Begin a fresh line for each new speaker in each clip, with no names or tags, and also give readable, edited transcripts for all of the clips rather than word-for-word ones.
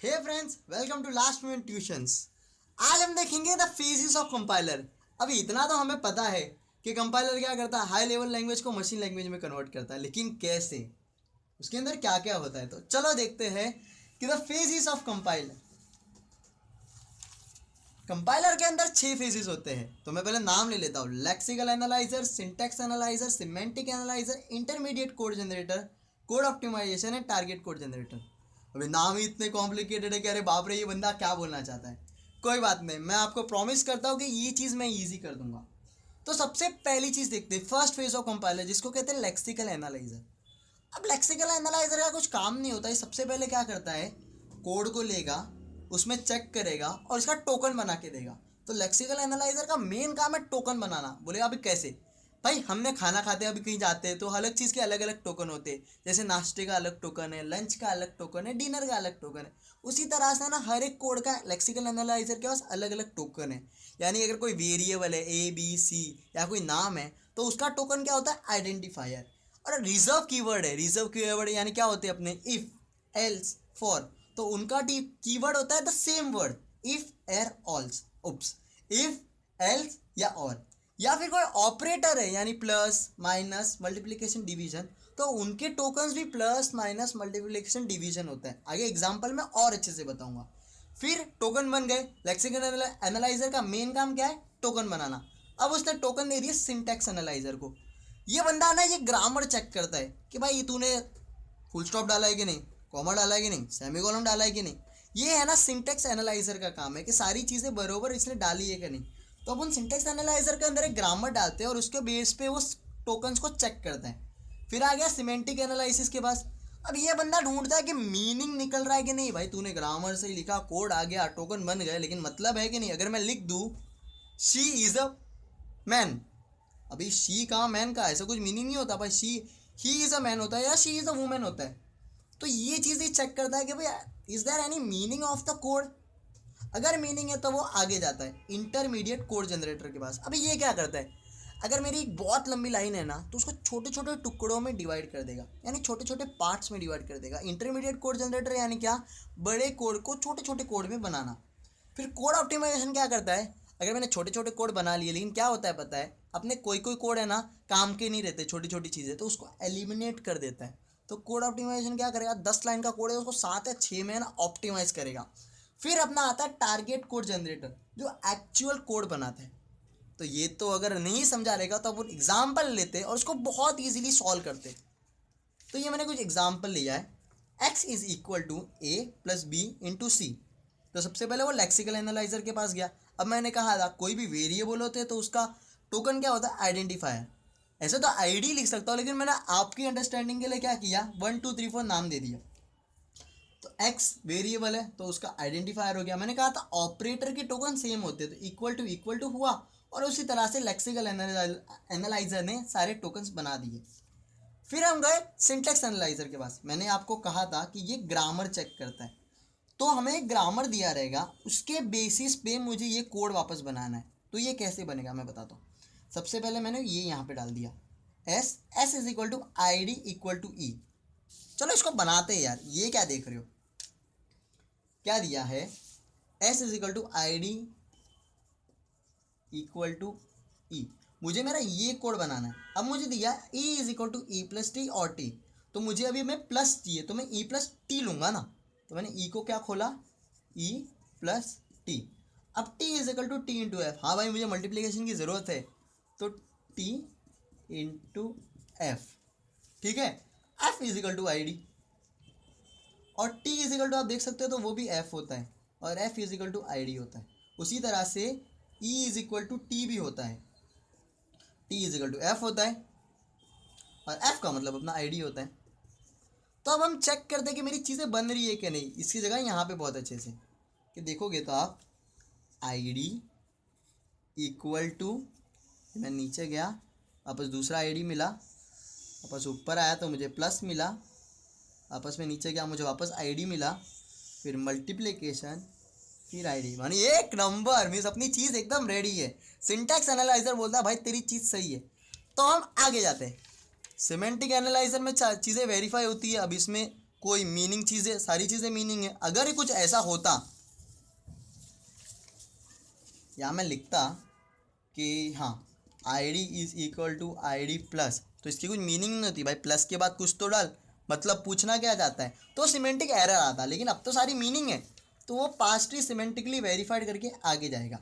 Hey friends, welcome to Last Minute Tuitions. आज हम देखेंगे द फेजेस ऑफ कंपाइलर। अभी इतना तो हमें पता है कि कंपाइलर क्या करता है, हाई लेवल लैंग्वेज को मशीन लैंग्वेज में कन्वर्ट करता है, लेकिन कैसे, उसके अंदर क्या क्या होता है। तो चलो देखते हैं कि the phases of compiler. Compiler के अंदर 6 फेजेस होते हैं, तो मैं पहले नाम ले लेता हूँ। Lexical analyser, syntax analyser, semantic analyser, intermediate code generator, code optimisation and target code generator. अभी नाम ही इतने कॉम्प्लिकेटेड है कि अरे बाप रे, ये बंदा क्या बोलना चाहता है। कोई बात नहीं, मैं आपको प्रॉमिस करता हूँ कि ये चीज़ मैं ईजी कर दूंगा। तो सबसे पहली चीज़ देखते हैं, फर्स्ट फेज ऑफ कंपाइलर, जिसको कहते हैं लेक्सिकल एनालाइजर। अब लेक्सिकल एनालाइजर का कुछ काम नहीं होता है। सबसे पहले क्या करता है, कोड को लेगा, उसमें चेक करेगा और इसका टोकन बना के देगा। तो लेक्सिकल एनालाइजर का मेन काम है टोकन बनाना। बोलेगा अभी कैसे, भाई हमने खाना खाते हैं, अभी कहीं जाते हैं तो अलग चीज़ के अलग अलग टोकन होते हैं। जैसे नाश्ते का अलग टोकन है, लंच का अलग टोकन है, डिनर का अलग टोकन है। उसी तरह से ना हर एक कोड का लेक्सिकल एनालाइजर के पास अलग अलग टोकन है। यानी अगर कोई वेरिएबल है ABC या कोई नाम है, तो उसका टोकन क्या होता है, आइडेंटिफायर। और रिजर्व कीवर्ड है, रिजर्व कीवर्ड यानी क्या होते हैं अपने, इफ, एल्स, फॉर। तो उनका कीवर्ड होता है द सेम वर्ड, इफ, एर, ऑल्स, उप्स, इफ, एल्स या और। या फिर कोई ऑपरेटर है, यानी प्लस, माइनस, मल्टीप्लिकेशन, डिवीजन, तो उनके टोकन्स भी प्लस, माइनस, मल्टीप्लिकेशन, डिवीजन होता है। आगे एग्जांपल में और अच्छे से बताऊंगा। फिर टोकन बन गए। लेक्सिकल एनालाइजर का मेन काम क्या है, टोकन बनाना। अब उसने टोकन दे दिया सिंटैक्स एनालाइजर को। ये बंदा ना, ये ग्रामर चेक करता है कि भाई तूने फुल स्टॉप डाला है कि नहीं, कॉमा डाला है कि नहीं, सेमीकोलन डाला है कि नहीं। ये है ना सिंटैक्स एनालाइजर का काम है कि सारी चीज़ें बरोबर इसने डाली है कि नहीं। तो अपन सिंटैक्स एनालाइजर के अंदर एक ग्रामर डालते हैं और उसके बेस पे वो टोकन्स को चेक करते हैं। फिर आ गया सिमेंटिक एनालिसिस के पास। अब ये बंदा ढूंढता है कि मीनिंग निकल रहा है कि नहीं। भाई तूने ग्रामर से लिखा, कोड आ गया, टोकन बन गए, लेकिन मतलब है कि नहीं। अगर मैं लिख दूँ शी इज़ अ मैन, अभी शी का मैन का ऐसा कुछ मीनिंग नहीं होता भाई। She, he is a man होता है या शी इज़ अ वुमेन होता है। तो ये चीज़ ही चेक करता है कि भाई is there any meaning of the code. अगर मीनिंग है तो वो आगे जाता है इंटरमीडिएट कोड जनरेटर के पास। अभी ये क्या करता है, अगर मेरी एक बहुत लंबी लाइन है ना, तो उसको छोटे छोटे टुकड़ों में डिवाइड कर देगा, यानी छोटे छोटे पार्ट्स में डिवाइड कर देगा। इंटरमीडिएट कोड जनरेटर यानी क्या, बड़े कोड को छोटे छोटे कोड में बनाना। फिर कोड ऑप्टिमाइजेशन क्या करता है, अगर मैंने छोटे छोटे कोड बना लिए, लेकिन क्या होता है पता है, अपने कोई कोई कोड है ना काम के नहीं रहते, छोटी छोटी चीज़ें, तो उसको एलिमिनेट कर देता है। तो कोड ऑप्टिमाइजेशन क्या करेगा, 10 लाइन का कोड है उसको 7 या 6 में ना ऑप्टिमाइज करेगा। फिर अपना आता है टारगेट कोड जनरेटर, जो एक्चुअल कोड बनाता है। तो ये तो अगर नहीं समझा रहेगा तो अपन एग्जाम्पल लेते और उसको बहुत ईजिली सॉल्व करते। तो ये मैंने कुछ एग्जाम्पल लिया है। x is equal to A plus B into C. तो सबसे पहले वो लेक्सिकल एनालाइजर के पास गया। अब मैंने कहा था कोई भी वेरिएबल होते हैं तो उसका टोकन क्या होता है, आइडेंटिफायर। ऐसे तो आईडी लिख सकता हूँ, लेकिन मैंने आपकी अंडरस्टैंडिंग के लिए क्या किया, 1 2 3 4 नाम दे दिया। तो x वेरिएबल है तो उसका आइडेंटिफायर हो गया। मैंने कहा था ऑपरेटर के टोकन सेम होते हैं, तो इक्वल टू हुआ, और उसी तरह से लेक्सिकल एनालाइजर ने सारे टोकन्स बना दिए। फिर हम गए सिंटैक्स एनालाइजर के पास। मैंने आपको कहा था कि ये ग्रामर चेक करता है। तो हमें ग्रामर दिया रहेगा, उसके बेसिस पे मुझे ये कोड वापस बनाना है। तो ये कैसे बनेगा मैं बताता हूँ। सबसे पहले मैंने ये यहाँ पे डाल दिया, S is equal to I D equal to E. चलो इसको बनाते हैं यार। ये क्या देख रहे हो, क्या दिया है, S is equal to I D equal to E. मुझे मेरा ये कोड बनाना है। अब मुझे दिया E is equal to E plus T और टी। तो मुझे अभी मैं प्लस चाहिए, तो मैं ई प्लस टी लूँगा ना। तो मैंने ई को क्या खोला, ई प्लस टी। अब T is equal to T into F. हाँ भाई मुझे मल्टीप्लीकेशन की ज़रूरत है, तो टी इंटू एफ। ठीक है, F is equal to I D, और टी इज इक्वल टू आप देख सकते हो तो वो भी एफ होता है, और F is equal to I D होता है। उसी तरह से E is equal to T भी होता है, T is equal to F होता है, और एफ का मतलब अपना आई डी होता है। तो अब हम चेक करते हैं कि मेरी चीज़ें बन रही है कि नहीं। इसकी जगह यहाँ पे बहुत अच्छे से कि देखोगे तो आप आई डी इक्वल टू, मैं नीचे गया, वापस दूसरा आई डी मिला, वापस ऊपर आया तो मुझे प्लस मिला, आपस में नीचे गया मुझे वापस आईडी मिला, फिर मल्टीप्लिकेशन, फिर आईडी। मानी एक नंबर, मीन्स अपनी चीज़ एकदम रेडी है। सिंटैक्स एनालाइजर बोलता है भाई तेरी चीज़ सही है। तो हम आगे जाते हैं। सिमेंटिक एनालाइजर में चीज़ें वेरीफाई होती है। अब इसमें कोई मीनिंग चीज़ें, सारी चीज़ें मीनिंग है। अगर ये कुछ ऐसा होता या मैं लिखता कि हाँ ID is equal to ID plus, तो इसकी कुछ मीनिंग नहीं होती भाई, प्लस के बाद कुछ तो डाल, मतलब पूछना क्या चाहता है, तो सिमेंटिक एरर आता। लेकिन अब तो सारी मीनिंग है, तो वो पास्टली सिमेंटिकली वेरीफाइड करके आगे जाएगा।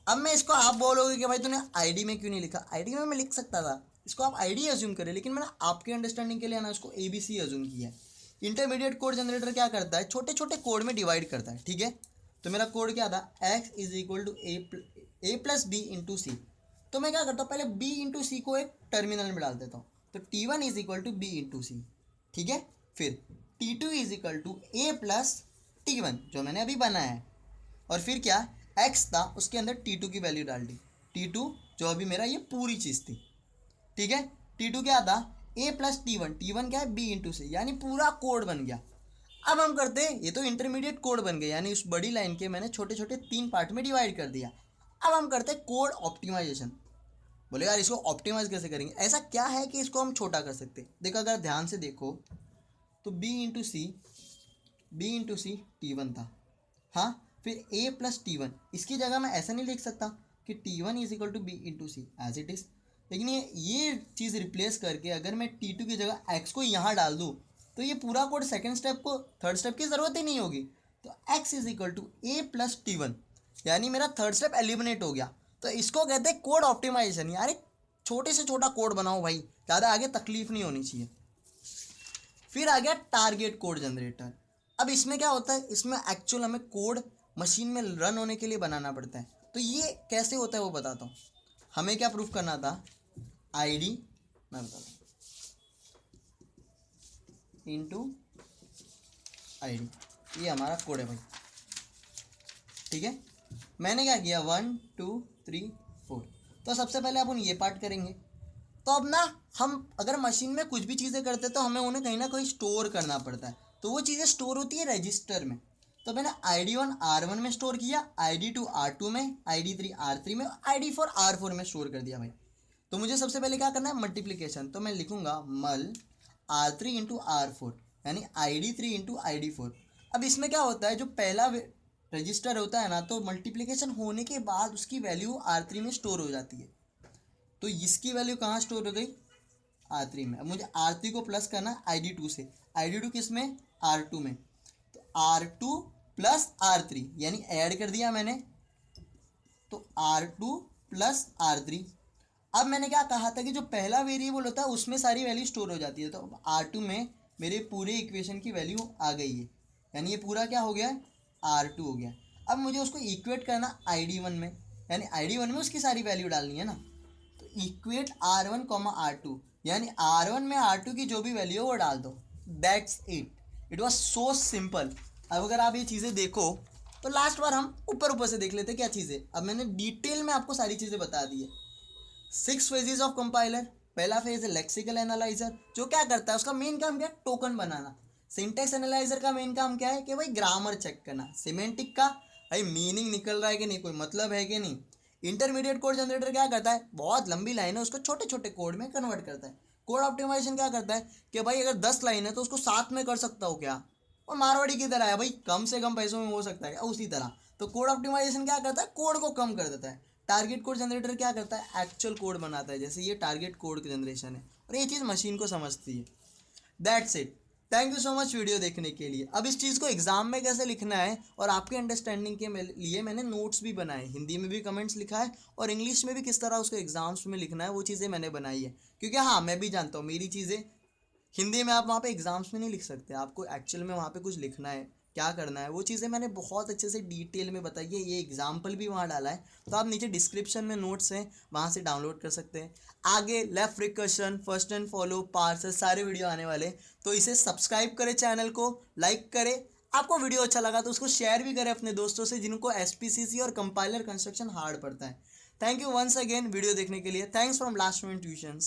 अब मैं इसको आप बोलोगे कि भाई तूने ID में क्यों नहीं लिखा, ID में मैं लिख सकता था, इसको आप ID अज्यूम करें, लेकिन मैंने आपके अंडरस्टैंडिंग के लिए ना इसको ABC अज्यूम किया है। इंटरमीडिएट कोड जनरेटर क्या करता है, छोटे छोटे कोड में डिवाइड करता है, ठीक है। तो मेरा कोड क्या था, x is equal to A plus B into C. तो मैं क्या करता हूँ, पहले b इंटू सी को एक टर्मिनल में डाल देता हूँ, तो T1 is equal to B into C, ठीक है। फिर T2 is equal to A plus T1 जो मैंने अभी बनाया है, और फिर क्या x था उसके अंदर T2 की वैल्यू डाल दी, T2 जो अभी मेरा ये पूरी चीज़ थी, ठीक है। T2 क्या था, a प्लस T1, T1 क्या है b इंटू सी, यानी पूरा कोड बन गया। अब हम करते हैं, ये तो इंटरमीडिएट कोड बन गया, यानी उस बड़ी लाइन के मैंने छोटे छोटे 3 पार्ट में डिवाइड कर दिया। अब हम करते हैं कोड ऑप्टिमाइजेशन। बोले यार इसको ऑप्टिमाइज कैसे करेंगे, ऐसा क्या है कि इसको हम छोटा कर सकते हैं। देखो अगर ध्यान से देखो तो बी इंटू सी T1 था, हाँ। फिर a प्लस T1, इसकी जगह मैं ऐसा नहीं लिख सकता कि T1 is equal to B into C as it is, लेकिन ये चीज़ रिप्लेस करके अगर मैं T2 की जगह x को यहाँ डाल दूँ तो ये पूरा कोड सेकंड स्टेप को थर्ड स्टेप की ज़रूरत ही नहीं होगी। तो x is equal to A plus T1, यानी मेरा थर्ड स्टेप एलिमिनेट हो गया। तो इसको कहते हैं कोड ऑप्टिमाइजेशन। यार एक छोटे से छोटा कोड बनाओ भाई, ज़्यादा आगे तकलीफ नहीं होनी चाहिए। फिर आ गया टारगेट कोड जनरेटर। अब इसमें क्या होता है, इसमें एक्चुअल हमें कोड मशीन में रन होने के लिए बनाना पड़ता है। तो ये कैसे होता है वो बताता हूँ। हमें क्या प्रूफ करना था, ID मैं बताता हूँ इंटू ID, ये हमारा कोड है भाई, ठीक है। मैंने क्या किया 1 2 3 4, तो सबसे पहले अपन ये पार्ट करेंगे। तो अब ना हम अगर मशीन में कुछ भी चीज़ें करते हैं तो हमें उन्हें कहीं ना कहीं स्टोर करना पड़ता है, तो वो चीज़ें स्टोर होती है रजिस्टर में। तो मैंने ID1 R1 में स्टोर किया, ID2 R2 में, ID3 R3 में, ID4 R4 में स्टोर कर दिया भाई। तो मुझे सबसे पहले क्या करना है, मल्टीप्लिकेशन। तो मैं लिखूंगा मल R3 इंटू R4, यानी ID3 इंटू ID4। अब इसमें क्या होता है, जो पहला रजिस्टर होता है ना, तो मल्टीप्लिकेशन होने के बाद उसकी वैल्यू R3 में स्टोर हो जाती है। तो इसकी वैल्यू कहाँ स्टोर हो गई, R3 में। अब मुझे R3 को प्लस करना ID2 से, ID2 किस में, R2 में। तो R2 प्लस R3 यानी ऐड कर दिया मैंने, तो R2 प्लस R3। अब मैंने क्या कहा था कि जो पहला वेरिएबल होता है उसमें सारी वैल्यू स्टोर हो जाती है। तो R2 में मेरे पूरे इक्वेशन की वैल्यू आ गई है, यानी ये पूरा क्या हो गया है, R2 हो गया। अब मुझे उसको इक्वेट करना ID1 में, यानी ID1 में उसकी सारी वैल्यू डालनी है ना। तो इक्वेट R1 R2, यानी R1 में R2 की जो भी वैल्यू है वो डाल दो। That's it was so simple. अब अगर आप ये चीज़ें देखो तो लास्ट बार हम ऊपर से देख लेते क्या चीज़ें, अब मैंने डिटेल में आपको सारी चीज़ें बता दी है। 6 फेजेस ऑफ कंपाइलर। पहला फेज है लेक्सिकल एनालाइजर, जो क्या करता है, उसका मेन काम क्या है, टोकन बनाना। सिंटेक्स एनालाइजर का मेन काम क्या है कि भाई ग्रामर चेक करना। सिमेंटिक का भाई मीनिंग निकल रहा है कि नहीं, कोई मतलब है कि नहीं। इंटरमीडिएट कोड जनरेटर क्या करता है, बहुत लंबी लाइन है उसको छोटे छोटे कोड में कन्वर्ट करता है। कोड ऑप्टिमाइजेशन क्या करता है कि भाई अगर 10 लाइन है तो उसको 7 में कर सकता हो क्या, और मारवाड़ी की तरह है भाई, कम से कम पैसों में हो सकता है उसी तरह। तो कोड ऑप्टिमाइजेशन क्या करता है, कोड को कम कर देता है। टारगेट कोड जनरेटर क्या करता है, एक्चुअल कोड बनाता है, जैसे ये टारगेट कोड की जनरेशन है, और ये चीज़ मशीन को समझती है। That's it. Thank you so much video देखने के लिए। अब इस चीज़ को एग्जाम में कैसे लिखना है और आपके अंडरस्टैंडिंग के लिए मैंने नोट्स भी बनाए, हिंदी में भी कमेंट्स लिखा है और इंग्लिश में भी किस तरह उसको एग्जाम्स में लिखना है वो चीज़ें मैंने बनाई है। क्योंकि हाँ मैं भी जानता हूँ मेरी चीज़ें हिंदी में आप वहाँ पे एग्जाम्स में नहीं लिख सकते, आपको एक्चुअल में वहाँ पे कुछ लिखना है, क्या करना है, वो चीज़ें मैंने बहुत अच्छे से डिटेल में बताई है। ये एग्जाम्पल भी वहाँ डाला है, तो आप नीचे डिस्क्रिप्शन में नोट्स हैं वहाँ से डाउनलोड कर सकते हैं। आगे left recursion, first and follow, parse सारे वीडियो आने वाले, तो इसे सब्सक्राइब करें, चैनल को लाइक करें। आपको वीडियो अच्छा लगा तो उसको शेयर भी करें अपने दोस्तों से जिनको SPCC और कंपाइलर कंस्ट्रक्शन हार्ड पड़ता है। Thank you once again video देखने के लिए। Thanks from Last Minute tuitions.